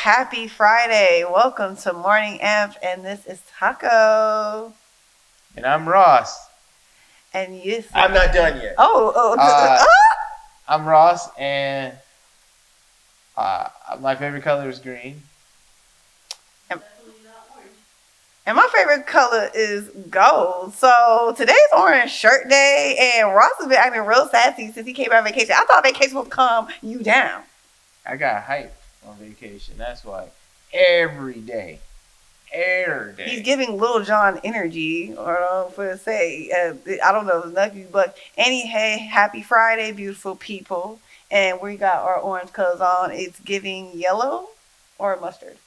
Happy Friday. Welcome to Morning Amp, and this is Taco. And I'm Ross. And you I'm not done yet. I'm Ross, and my favorite color is green. And my favorite color is gold. So today's Orange Shirt Day, and Ross has been acting real sassy since he came out on vacation. I thought vacation would calm you down. I got hype on vacation. That's why every day. He's giving Lil Jon energy, or for say, I don't know, nothing, but hey, happy Friday, beautiful people. And we got our orange colors on. It's giving yellow or mustard.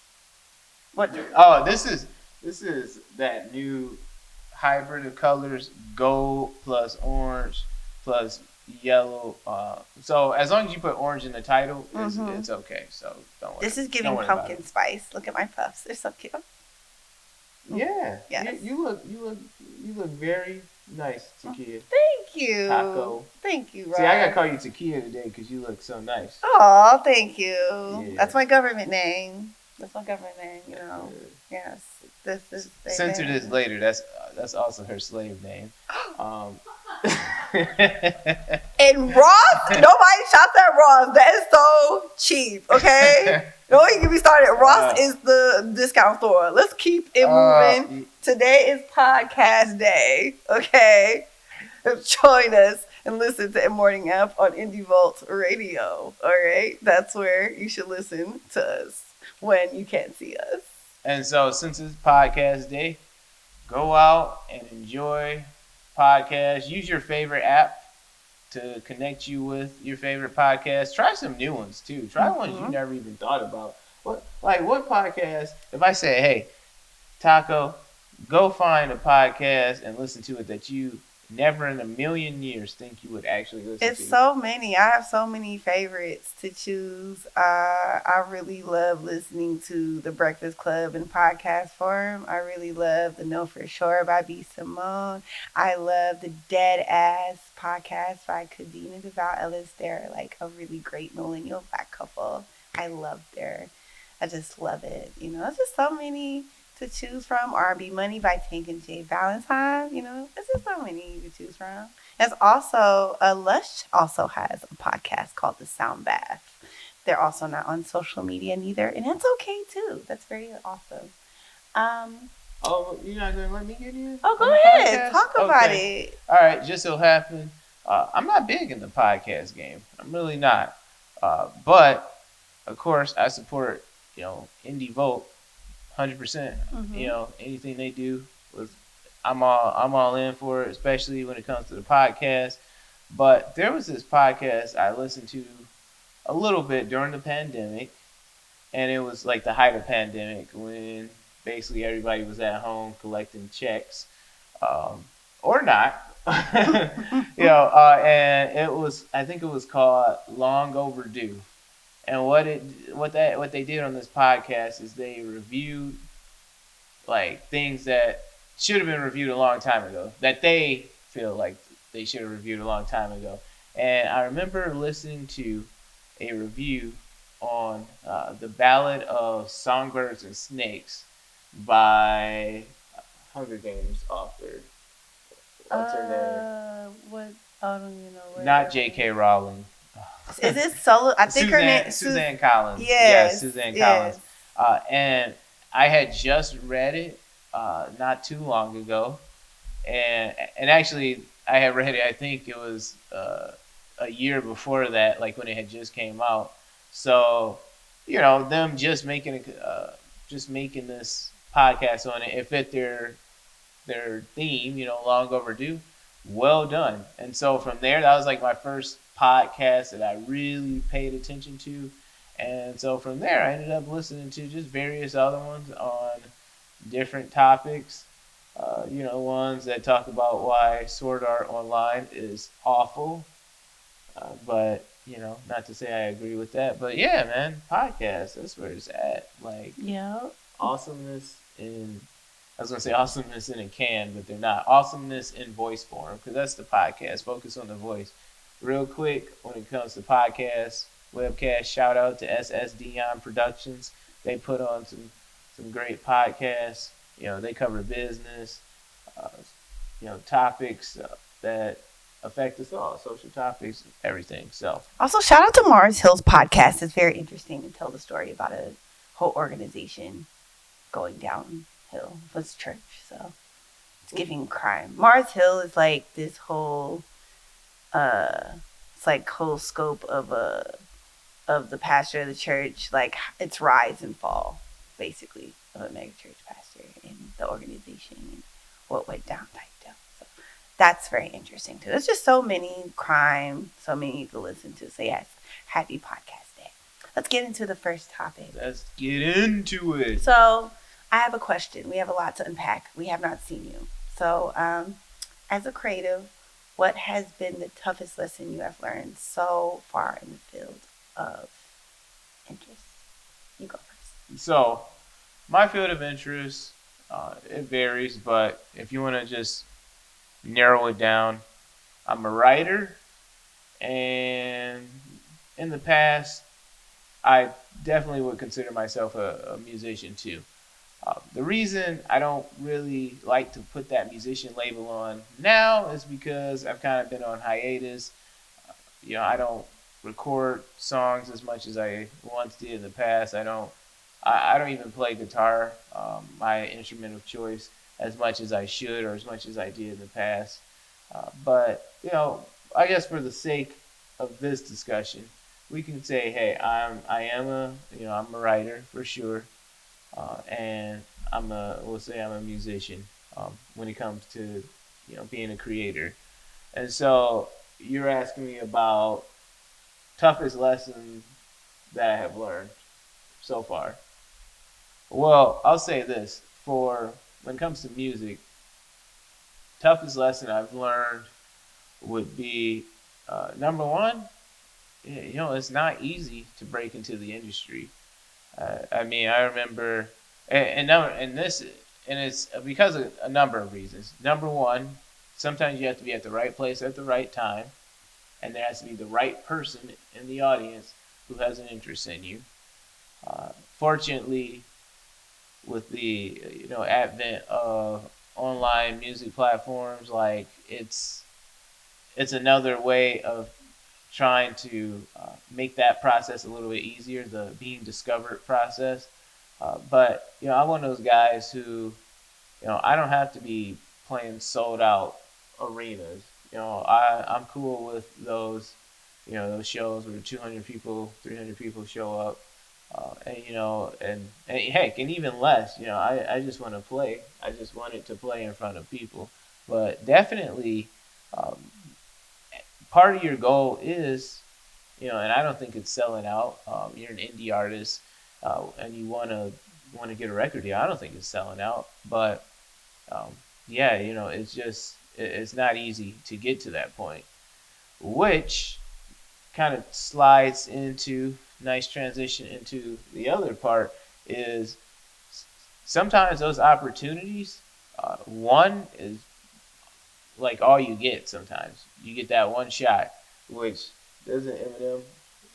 What? Oh, this is that new hybrid of colors: gold plus orange plus yellow. So as long as you put orange in the title, it's okay. So don't worry. This is giving pumpkin spice. Look at my puffs; they're so cute. Yeah. Yes. You look very nice, Takia. Thank you. Taco. Thank you, Rob. See, I gotta call you Takia today because you look so nice. Oh, thank you. Yeah. That's my government name. You know. Yes. This is censor this later. That's also her slave name. And Ross, nobody shots at Ross. That is so cheap, okay? Don't even get me started. Ross is the discount store. Let's keep it moving. Today is podcast day, okay? Join us and listen to Morning Amp on Indie Vault Radio, all right? That's where you should listen to us when you can't see us. And so since it's podcast day, go out and enjoy podcasts. Use your favorite app to connect you with your favorite podcast. Try some new ones too. Try ones you never even thought about. What podcast? If I say, hey, Taco, go find a podcast and listen to it that you never in a million years think you would actually listen to. It's so many. I have so many favorites to choose. I really love listening to The Breakfast Club in podcast form. I really love the Know For Sure by B. Simone. I love the Dead Ass podcast by Kadeen and Devout Ellis. They're like a really great millennial black couple. I just love it. You know, it's just so many to choose from. R&B Money by Tank and Jay Valentine. You know, it's just so many to choose from. There's also Lush also has a podcast called The Sound Bath. They're also not on social media neither, and that's okay too. That's very awesome. Oh, you're not gonna let me get in? Oh, go ahead. Talk about it. All right. Just so happened, I'm not big in the podcast game. I'm really not. But of course, I support Indie Vote 100%. Anything they do I'm all in for it, especially when it comes to the podcast. But there was this podcast I listened to a little bit during the pandemic, and it was like the height of pandemic when basically everybody was at home collecting checks, or not. And I think it was called Long Overdue. And what they did on this podcast is they reviewed like things that should have been reviewed a long time ago, that they feel like they should have reviewed a long time ago. And I remember listening to a review on The Ballad of Songbirds and Snakes by Hunger Games author. What's her name? What? I don't even know. Not J.K. Rowling. Is it solo? I think her name Suzanne Collins. Yes, Suzanne Collins. And I had just read it not too long ago, and actually I had read it. I think it was a year before that, like when it had just came out. So them just making this podcast on it fit their theme. Long overdue. Well done. And so from there, that was like my first podcast that I really paid attention to. And so from there, I ended up listening to just various other ones on different topics. Ones that talk about why Sword Art Online is awful. But, not to say I agree with that. But yeah, man, podcast, that's where it's at. Like, awesomeness in... I was going to say awesomeness in a can, but they're not. Awesomeness in voice form, because that's the podcast. Focus on the voice. Real quick, when it comes to podcasts, webcast, shout out to SS Dion Productions. They put on some great podcasts. They cover business, uh, topics that affect us all, social topics, everything. So Also, shout out to Mars Hill's podcast. It's very interesting to tell the story about a whole organization going downhill with his church. So it's giving crime. Mars Hill is like this whole, it's like whole scope of the pastor of the church, like its rise and fall, basically, of a mega church pastor and the organization and what went down type deal. So that's very interesting too. There's just so many crime, so many you can listen to. So yes, happy podcast day. Let's get into the first topic. Let's get into it. So I have a question. We have a lot to unpack. We have not seen you. So as a creative, what has been the toughest lesson you have learned so far in the field of interest? You go first. So, my field of interest, it varies, but if you want to just narrow it down, I'm a writer, and in the past, I definitely would consider myself a musician too. The reason I don't really like to put that musician label on now is because I've kind of been on hiatus. I don't record songs as much as I once did in the past. I don't even play guitar, my instrument of choice, as much as I should or as much as I did in the past. But I guess for the sake of this discussion, we can say, hey, I'm a writer for sure, and we'll say I'm a musician when it comes to being a creator. And so you're asking me about toughest lesson that I have learned so far. Well, I'll say this: for when it comes to music, toughest lesson I've learned would be number one. It's not easy to break into the industry. I remember, and it's because of a number of reasons. Number one, sometimes you have to be at the right place at the right time, and there has to be the right person in the audience who has an interest in you. Fortunately, with the advent of online music platforms, like it's another way of trying to make that process a little bit easier, the being discovered process. But I'm one of those guys who I don't have to be playing sold out arenas. I'm cool with those shows where 200 people, 300 people show up, and heck, and even less. I just want to play. I just wanted to play in front of people. But definitely, part of your goal is, and I don't think it's selling out. You're an indie artist, and you want to get a record deal. I don't think it's selling out, but it's not easy to get to that point, which kind of slides into nice transition into the other part is sometimes those opportunities, one is like all you get. Sometimes you get that one shot, which doesn't Eminem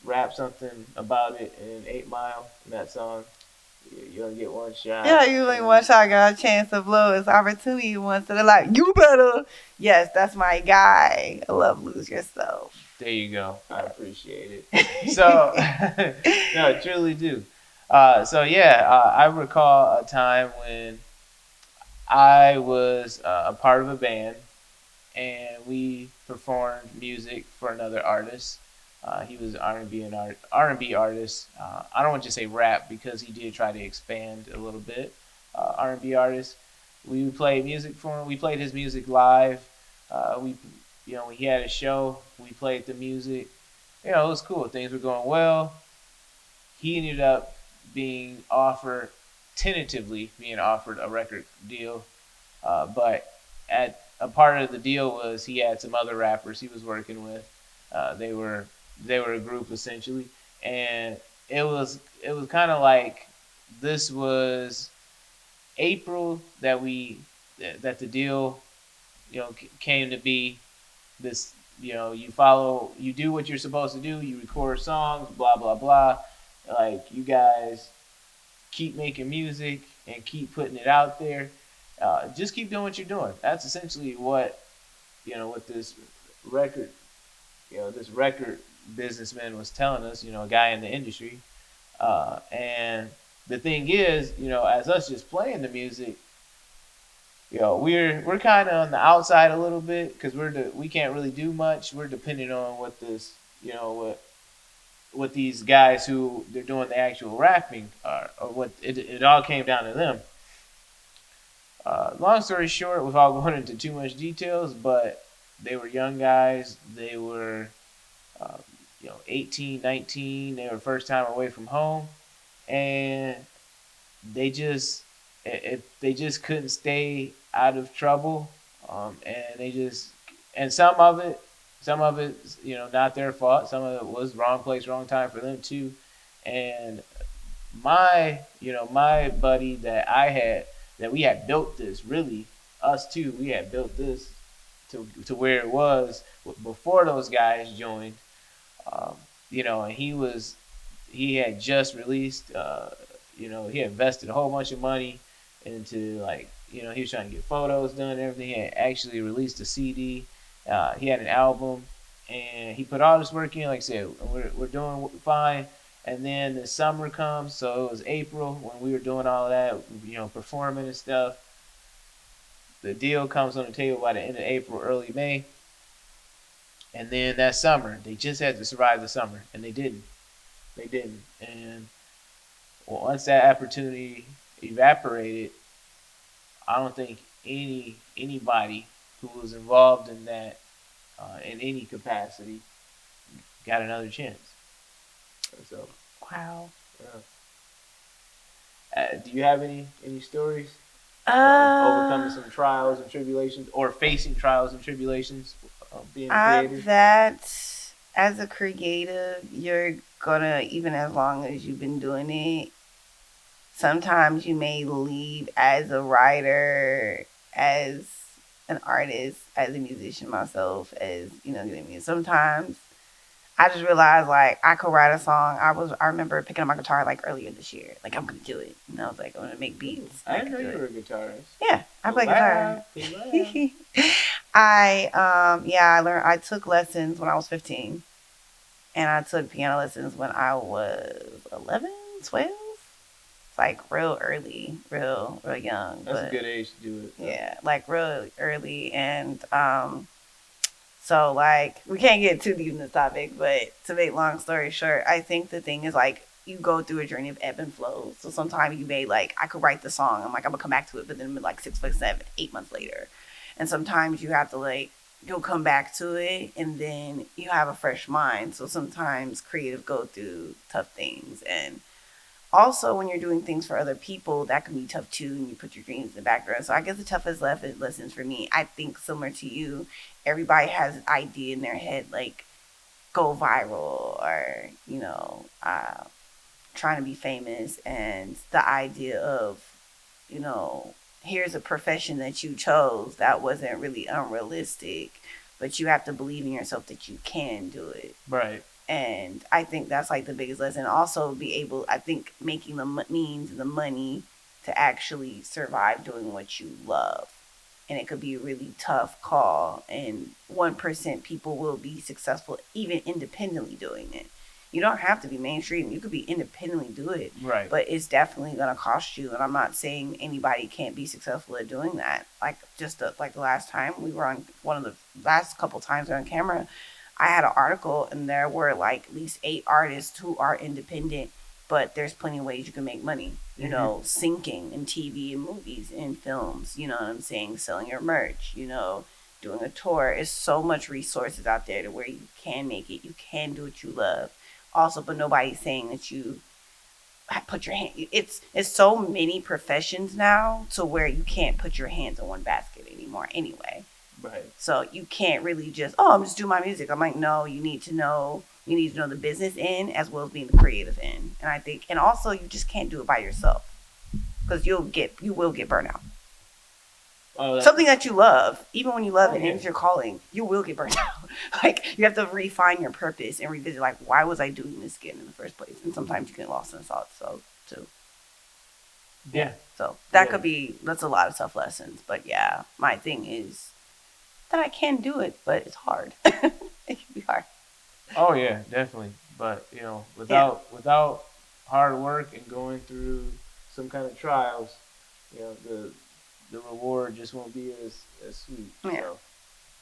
rap something about it in 8 Mile in that song? You only get one shot. Yeah, you only one shot got a chance to blow his opportunity once. So they're like, you better. Yes, that's my guy. I love Lose Yourself. There you go. I appreciate it. So, no, I truly do. I recall a time when I was a part of a band, and we performed music for another artist. He was an R&B artist. I don't want to say rap because he did try to expand a little bit. R&B artist. We played music for him. We played his music live. When he had a show, we played the music. It was cool. Things were going well. He ended up tentatively being offered a record deal. But at a part of the deal was he had some other rappers he was working with. They were a group essentially, and it was kind of like this was April that the deal came to be. This you do what you're supposed to do, you record songs, blah blah blah, like you guys keep making music and keep putting it out there. Just keep doing what you're doing. That's essentially what what this record this record businessman was telling us. A guy in the industry, and the thing is, as us just playing the music, we're kind of on the outside a little bit because we can't really do much. We're depending on what this what these guys who they're doing the actual rapping are, or what it all came down to them. Long story short, without going into too much details, but they were young guys. They were, 18, 19. They were first time away from home, and they just they just couldn't stay out of trouble, and they just and some of it, not their fault. Some of it was wrong place, wrong time for them too, and my buddy that we had built this, really us too, we had built this to where it was before those guys joined. And he had just released, he had invested a whole bunch of money into, like, he was trying to get photos done and everything. He had actually released a CD. He had an album, and he put all this work in. Like I said, we're doing fine. And then the summer comes, so it was April when we were doing all of that, performing and stuff. The deal comes on the table by the end of April, early May. And then that summer, they just had to survive the summer, and they didn't. They didn't. And once that opportunity evaporated, I don't think anybody who was involved in that in any capacity got another chance. So, wow. Do you have any stories overcoming some trials and tribulations, or facing trials and tribulations, being creative? That as a creative, you're gonna, even as long as you've been doing it, sometimes you may leave as a writer, as an artist, as a musician myself, as sometimes I just realized, like, I could write a song. I remember picking up my guitar, like, earlier this year. Like, I'm gonna do it. And I was like, I'm gonna make beats. I didn't know you were a guitarist. Yeah, I play guitar. I took lessons when I was 15. And I took piano lessons when I was 11, 12. It's like real early, real young. That's a good age to do it. So. Yeah, like real early. And so, like, we can't get too deep in this topic, but to make long story short, I think the thing is, like, you go through a journey of ebb and flow. So sometimes you may, like, I could write the song. I'm like, I'm going to come back to it, but then like 6 months, 7, 8 months later. And sometimes you have to, like, you'll come back to it, and then you have a fresh mind. So sometimes creatives go through tough things. And also, when you're doing things for other people, that can be tough too, and you put your dreams in the background. So I guess the toughest lessons for me, I think similar to you, everybody has an idea in their head, like, go viral or, trying to be famous. And the idea of, here's a profession that you chose that wasn't really unrealistic, but you have to believe in yourself that you can do it. Right. And I think that's, like, the biggest lesson. Also, I think making the means and the money to actually survive doing what you love. And it could be a really tough call. And 1% people will be successful even independently doing it. You don't have to be mainstream. You could be independently do it. Right. But it's definitely going to cost you. And I'm not saying anybody can't be successful at doing that. Like, like the last time we were on, one of the last couple times we were on camera, I had an article, and there were, like, at least 8 artists who are independent, but there's plenty of ways you can make money. Syncing in TV and movies and films, you know what I'm saying? Selling your merch, doing a tour. There's so much resources out there to where you can make it. You can do what you love. Also, but nobody's saying that you put your hand. It's so many professions now to where you can't put your hands in one basket anymore anyway. Right. So you can't really just, I'm just doing my music. I'm like, no, you need to know the business end as well as being the creative end. And I think, and also you just can't do it by yourself, because you will get burnout. Something that you love, even when you love it and it's your calling, you will get burnt out. Like, you have to refine your purpose and revisit, like, why was I doing this again in the first place? And sometimes you get lost in the thoughts, so too. Yeah. So that's a lot of tough lessons. But yeah, my thing is that I can do it, but it's hard. It can be hard. Oh yeah, definitely. But without hard work and going through some kind of trials, the reward just won't be as sweet. Yeah.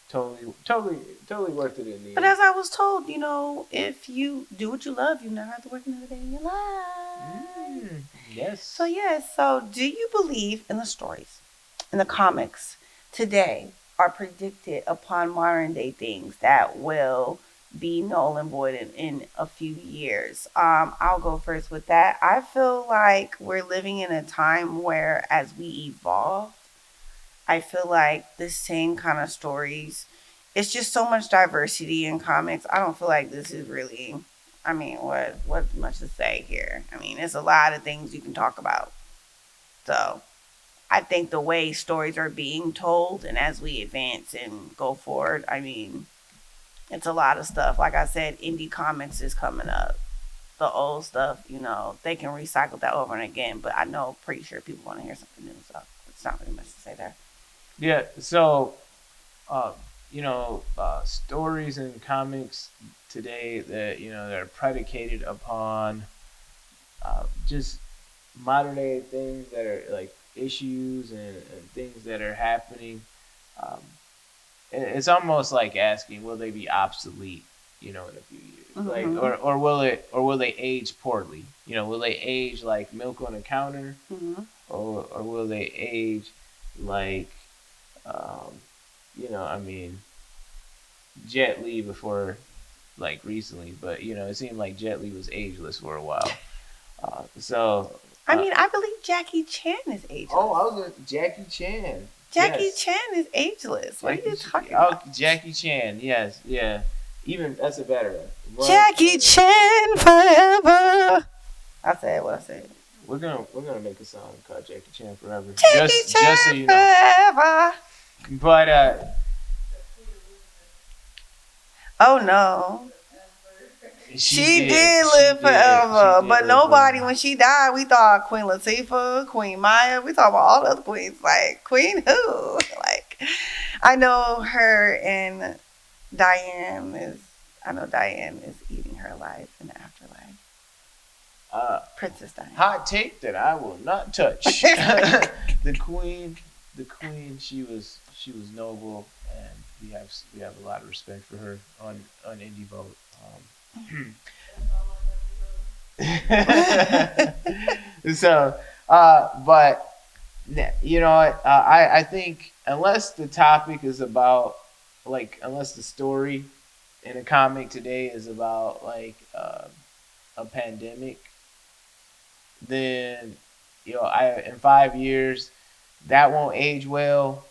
So totally worth it in the end. But as I was told, if you do what you love, you never have to work another day in your life. Yes. So yes. So do you believe in the stories, in the comics today are predicted upon modern day things that will be null and void in a few years? I'll go first with that. I feel like we're living in a time where, as we evolve, I feel like the same kind of stories. It's just so much diversity in comics. I don't feel like this is really. I mean, what much to say here? I mean, there's a lot of things you can talk about. So, I think the way stories are being told, and as we advance and go forward, I mean, it's a lot of stuff. Like I said, indie comics is coming up. The old stuff, they can recycle that over and again. But I know, pretty sure people want to hear something new. So, it's not really much to say there. Yeah, so stories and comics today that that are predicated upon just modern day things that are like issues and things that are happening. Um, it's almost like asking, will they be obsolete, in a few years, like, or will they age poorly? Will they age like milk on a counter, or will they age like I mean, Jet Li before, like recently, but it seemed like Jet Li was ageless for a while. I mean, I believe Jackie Chan is ageless. Oh, I was with Jackie Chan. Jackie Chan is ageless. What are you talking about? Jackie Chan, yes, yeah. Even that's a better one. Jackie Chan forever. I said what I said. We're gonna make a song called Jackie Chan Forever. Jackie Chan just so you know. Forever. But oh no. She did live forever. But nobody, when she died, we thought Queen Latifah, Queen Maya, we thought about all the other queens. Like, Queen who? Like, I know her and Diane is eating her life in the afterlife. Princess Diane. Hot take that I will not touch. The queen, she was noble, and we have a lot of respect for her on Indie Vote. So, but I think unless the topic is about unless the story in a comic today is about a pandemic, then in 5 years that won't age well.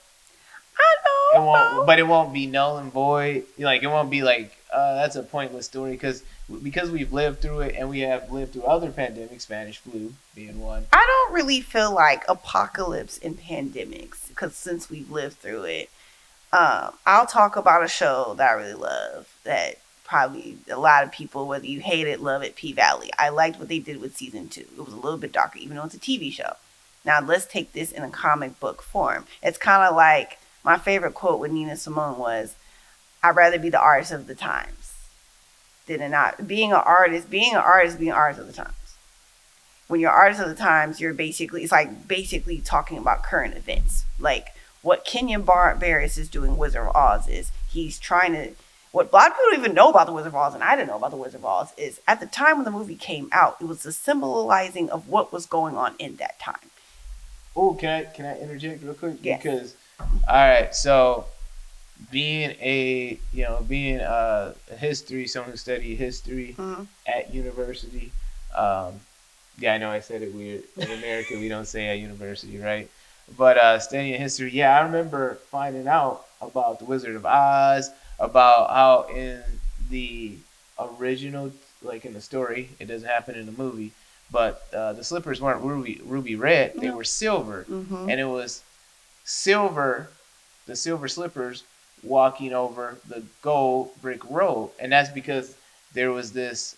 I know. But it won't be null and void. Like, it won't be like that's a pointless story because we've lived through it, and we have lived through other pandemics, Spanish flu being one. I don't really feel like apocalypse and pandemics because since we've lived through it, I'll talk about a show that I really love that probably a lot of people, whether you hate it, love it, P-Valley. I liked what they did with season 2. It was a little bit darker, even though it's a TV show. Now let's take this in a comic book form. It's kind of like my favorite quote with Nina Simone was, "I'd rather be the artist of the times than not being an artist. Being an artist of the times. When you're artist of the times, it's like basically talking about current events. Like what Kenyon Barris is doing Wizard of Oz is he's trying to. What a lot of people don't even know about the Wizard of Oz, and I didn't know about the Wizard of Oz, is at the time when the movie came out, it was the symbolizing of what was going on in that time. Oh, can I interject real quick? Yes. Because, all right, so being a history, someone who studied history at university, yeah, I know I said it weird. In America, we don't say at university, right? But studying history, yeah, I remember finding out about the Wizard of Oz, about how in the original, like in the story, it doesn't happen in the movie, but the slippers weren't ruby red, they were silver. And it was the silver slippers walking over the gold brick road. And that's because there was this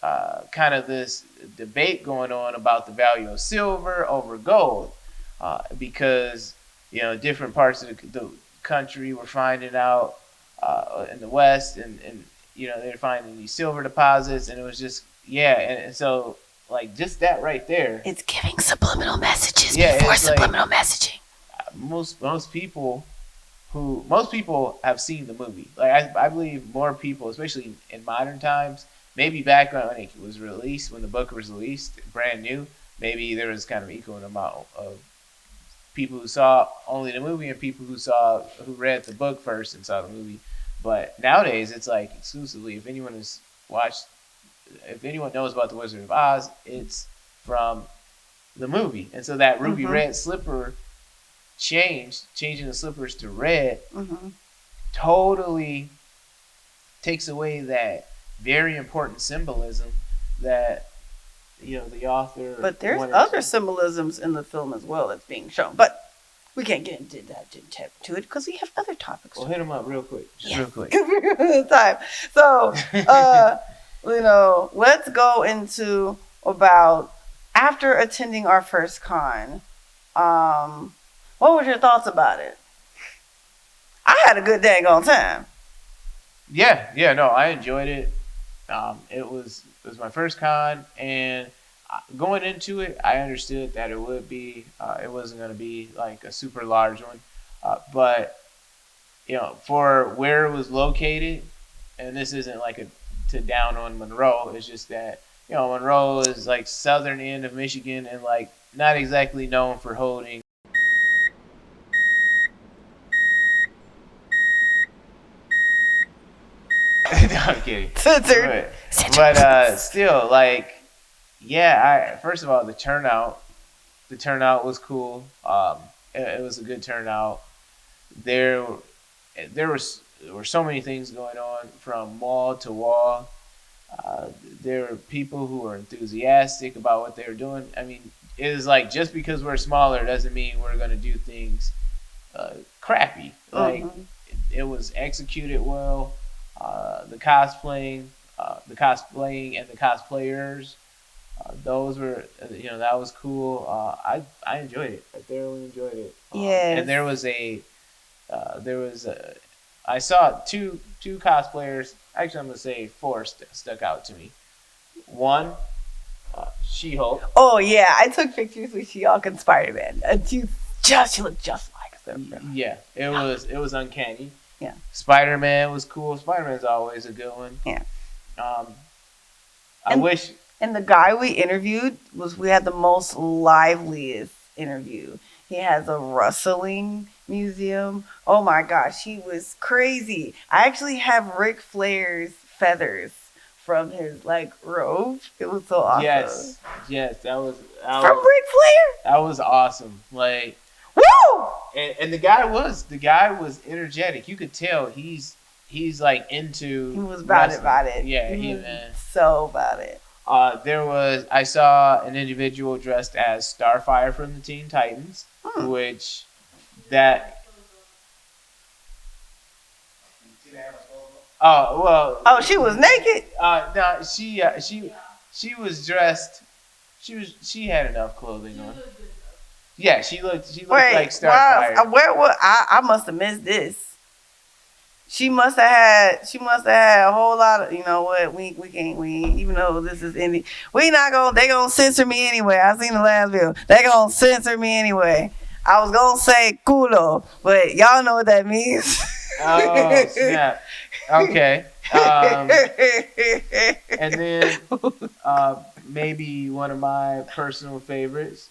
kind of this debate going on about the value of silver over gold. because different parts of the country were finding out in the West, and they're finding these silver deposits, and it was just and so like just that right there. It's giving subliminal messages before subliminal messaging. Most people have seen the movie. Like I believe more people, especially in modern times, maybe back when it was released, when the book was released, brand new, maybe there was kind of equal amount of people who saw only the movie and people who read the book first and saw the movie. But nowadays it's like exclusively, if anyone knows about the Wizard of Oz, it's from the movie. And so that ruby red slipper changing the slippers to red, totally takes away that very important symbolism that the author. But there's other symbolisms in the film as well that's being shown. But we can't get into it because we have other topics. Well, hit them up real quick. Real quick. Time. So, let's go into about after attending our first con. What was your thoughts about it? I had a good dang on time. Yeah, no, I enjoyed it. It was my first con, and going into it, I understood that it wasn't going to be like a super large one, but for where it was located, and this isn't like to down on Monroe. It's just that Monroe is like southern end of Michigan and like not exactly known for holding. No, I'm kidding. Censored. But still, like, first of all, the turnout was cool. It was a good turnout. There were so many things going on from wall to wall. There were people who were enthusiastic about what they were doing. I mean, it is like, just because we're smaller doesn't mean we're going to do things crappy. Like, it was executed well. The cosplaying and the cosplayers, those were, that was cool. I enjoyed it. I thoroughly enjoyed it. Yeah. And I saw two cosplayers. Actually, I'm gonna say four stuck out to me. One, She-Hulk. Oh yeah, I took pictures with She-Hulk and Spider-Man. She looked just like them. Yeah, it was uncanny. Yeah. Spider-Man was cool. Spider-Man's always a good one. Yeah. And the guy we interviewed we had the most liveliest interview. He has a rustling museum. Oh my gosh, he was crazy. I actually have Ric Flair's feathers from his robe. It was so awesome. Yes, that was from Ric Flair. That was awesome. Like, woo! And the guy was energetic. You could tell he's like into. He was about it. Yeah, he was so about it. I saw an individual dressed as Starfire from the Teen Titans, which that. Oh well. Oh, she was naked. No, she was dressed. She had enough clothing on. Yeah, she looked like Starfire. Wow, I must have missed this. She must have had a whole lot of, we can't, even though this is indie, they gonna censor me anyway. I seen the last video. They gonna censor me anyway. I was gonna say culo, but y'all know what that means. Oh, snap. Okay. And then maybe one of my personal favorites,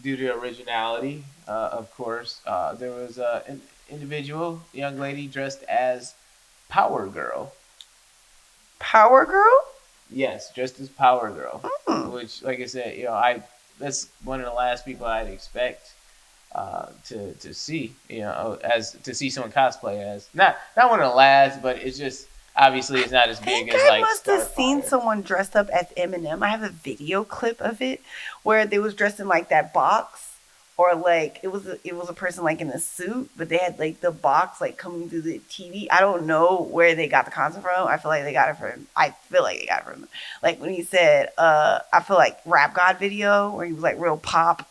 due to originality, of course, there was an individual, young lady dressed as Power Girl. Power Girl? Yes, dressed as Power Girl. Which, like I said, that's one of the last people I'd expect to see, as to see someone cosplay as. Not one of the last, but it's just, obviously it's not as big as I must have seen someone dressed up as Eminem. I have a video clip of it where they was dressed in that box. Or it was a person in a suit, but they had the box coming through the TV. I don't know where they got the concept from. I feel like they got it from. When he said, I feel like Rap God video where he was real pop,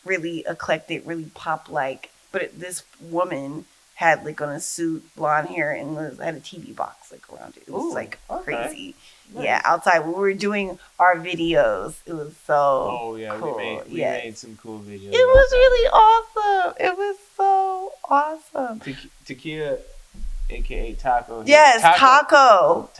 really eclectic, really pop like. But this woman had like on a suit, blonde hair, and had a TV box like around it. It was like crazy. Nice. Yeah, outside when we were doing our videos, it was so cool. We made some cool videos. It was really awesome. It was so awesome. Takia, aka Taco. Yes, Taco.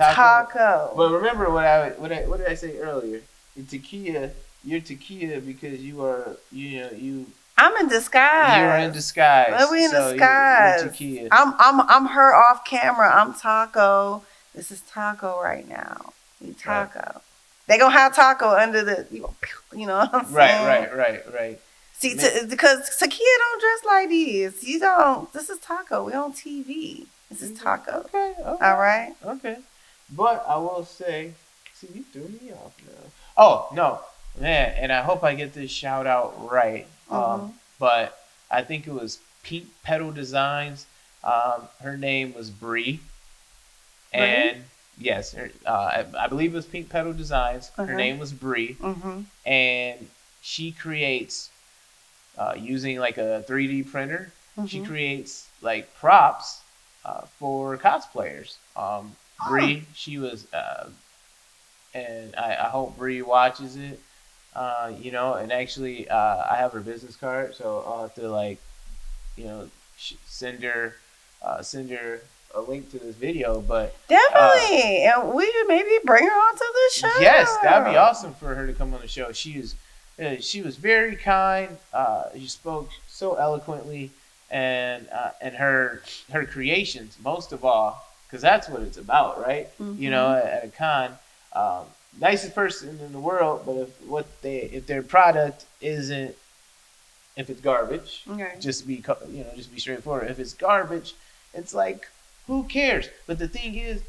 But remember what did I say earlier? You're Takia because you. I'm in disguise. You're in disguise. We in disguise. You're Takia. I'm her off camera. I'm Taco. This is Taco right now. We Taco. Right. They gonna have Taco under the you know what I'm saying? Right. See, because Takia don't dress like this. You don't. This is Taco. We on TV. This is Taco. Okay. All right. Okay. But I will say, see, you threw me off now. Oh no, man! And I hope I get this shout out right. But I think it was Pink Petal Designs. Her name was Bree, and yes, I believe it was Pink Petal Designs. Her name was Bree, and she creates using like a 3D printer. She creates like props for cosplayers. Bree, she was, and I hope Bree watches it. And actually, I have her business card, so I'll have to send her a link to this video. But definitely, and we should maybe bring her onto the show. Yes, that'd be awesome for her to come on the show. She was very kind. She spoke so eloquently, and her creations, most of all, because that's what it's about, right? At a con. Nicest person in the world, but if their product isn't, if it's garbage, just be straightforward. If it's garbage, it's like, who cares? But the thing is,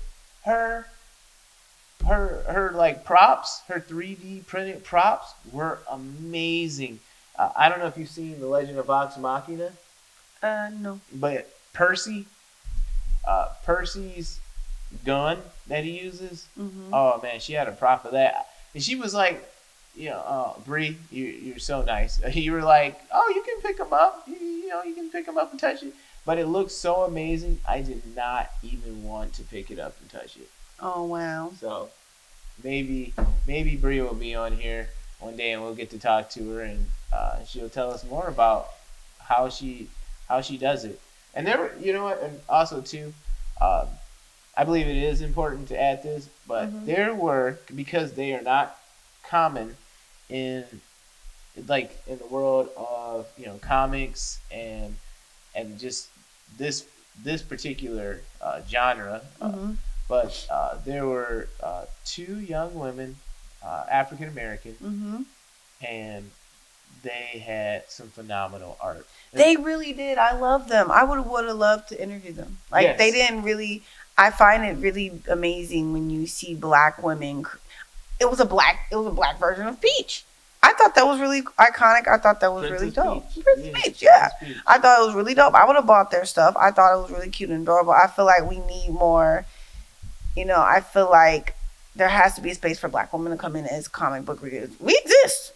her like props, her 3D printed props were amazing. I don't know if you've seen The Legend of Vox Machina. No. But Percy's gun that he uses. Oh man, she had a prop of that, and she was like, Bree, you're so nice. You were like, oh, you can pick them up. You can pick them up and touch it. But it looks so amazing. I did not even want to pick it up and touch it. Oh wow. So maybe Bree will be on here one day, and we'll get to talk to her, and she'll tell us more about how she does it. And there, and also too. I believe it is important to add this, but there were, because they are not common in the world of comics and just this particular genre. But there were two young women, African American, and they had some phenomenal art. They really did. I love them. I would have loved to interview them. They didn't really. I find it really amazing when you see black women. It was a black version of Peach. I thought that was really iconic. I thought that was really dope. Princess Peach, yeah. I thought it was really dope. I would have bought their stuff. I thought it was really cute and adorable. I feel like we need more. I feel like there has to be a space for black women to come in as comic book readers. We exist.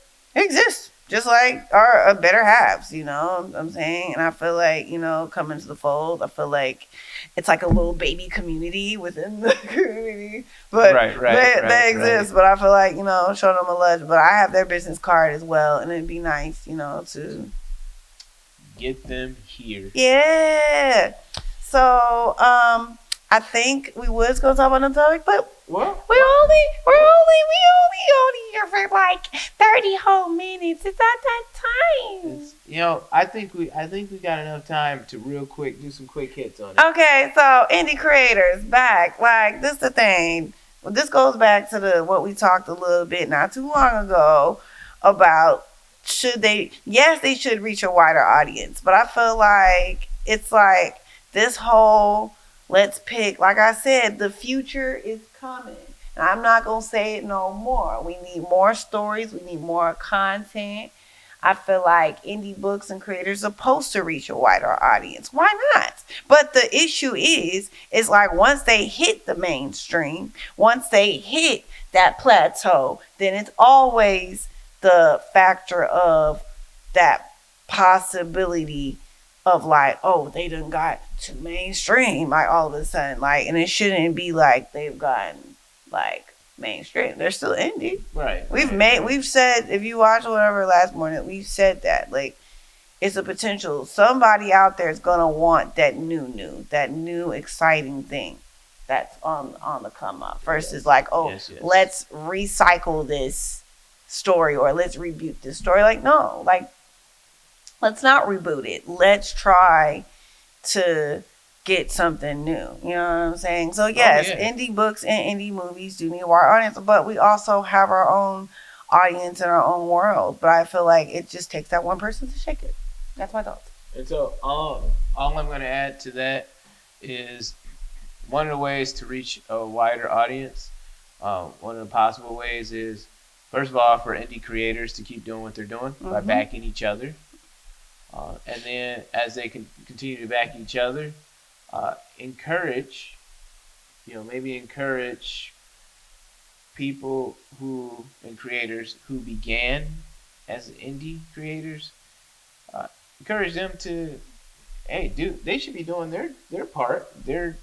Just like our better halves, I'm saying? And I feel like, coming to the fold, I feel like it's like a little baby community within the community. But they exist. But I feel like, show them a love. But I have their business card as well. And it'd be nice, to get them here. Yeah. So, I think we was gonna talk about another topic, but what? we only here for like 30 whole minutes. It's not that time. I think we got enough time to real quick do some quick hits on it. Okay, so indie creators back. Like, this is the thing. Well, this goes back to what we talked a little bit not too long ago about they should reach a wider audience, but I feel like it's like this whole let's pick, like I said, the future is coming. And I'm not going to say it no more. We need more stories. We need more content. I feel like indie books and creators are supposed to reach a wider audience. Why not? But the issue is like once they hit the mainstream, once they hit that plateau, then it's always the factor of that possibility of like, oh, they done got too mainstream, like all of a sudden, like, and it shouldn't be like they've gotten like mainstream. They're still indie. Right. We've said, if you watch whatever last morning, we've said that like it's a potential. Somebody out there is gonna want that new exciting thing that's on the come up versus like, oh, let's recycle this story or let's reboot this story. Like, no, like, let's not reboot it. Let's try to get something new. You know what I'm saying? So yes, indie books and indie movies do need a wide audience, but we also have our own audience in our own world. But I feel like it just takes that one person to shake it. That's my thoughts. And so all I'm going to add to that is one of the ways to reach a wider audience. One of the possible ways is, first of all, for indie creators to keep doing what they're doing by backing each other. And then as they can continue to back each other, encourage people and creators who began as indie creators, encourage them to, hey, dude, they should be doing their part, their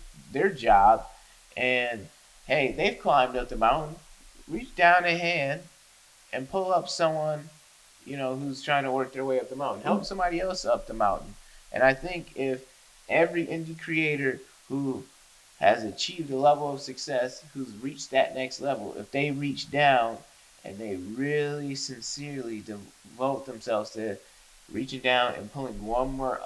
job, and hey, they've climbed up the mountain. Reach down a hand and pull up someone, who's trying to work their way up the mountain. Help somebody else up the mountain. And I think if every indie creator who has achieved a level of success, who's reached that next level, if they reach down and they really sincerely devote themselves to reaching down and pulling one more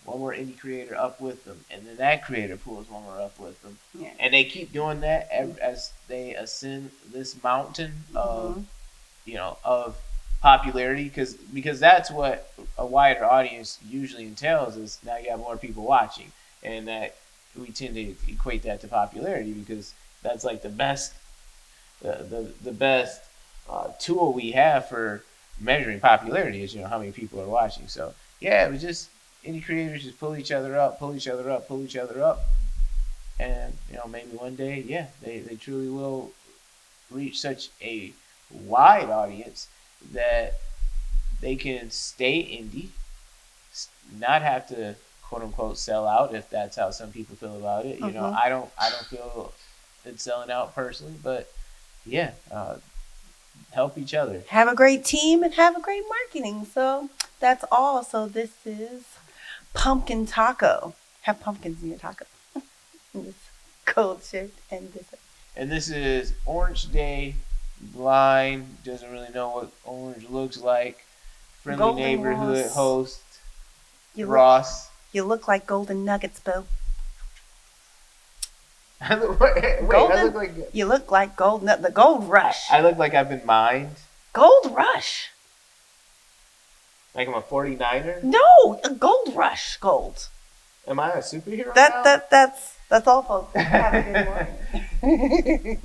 indie creator up with them, and then that creator pulls one more up with them, and they keep doing that as they ascend this mountain of popularity, because that's what a wider audience usually entails, is now you have more people watching, and that we tend to equate that to popularity, because that's like the best tool we have for measuring popularity is how many people are watching. So it was just indie creators just pull each other up, and maybe one day they truly will reach such a wide audience that they can stay indie, not have to quote unquote sell out, if that's how some people feel about it. I don't feel it's selling out personally, but help each other, have a great team, and have a great marketing. So that's all. So this is Pumpkin Taco. Have pumpkins in your taco. This cold shirt and this is Orange Day. Blind, doesn't really know what orange looks like. Friendly Golden neighborhood Ross. Host Ross. You look like Golden Nuggets, Bo. You look like the Gold Rush. I look like I've been mined. Gold Rush. Like I'm a 49er? No, a Gold Rush. Gold. Am I a superhero? That's all, folks. Have a good morning.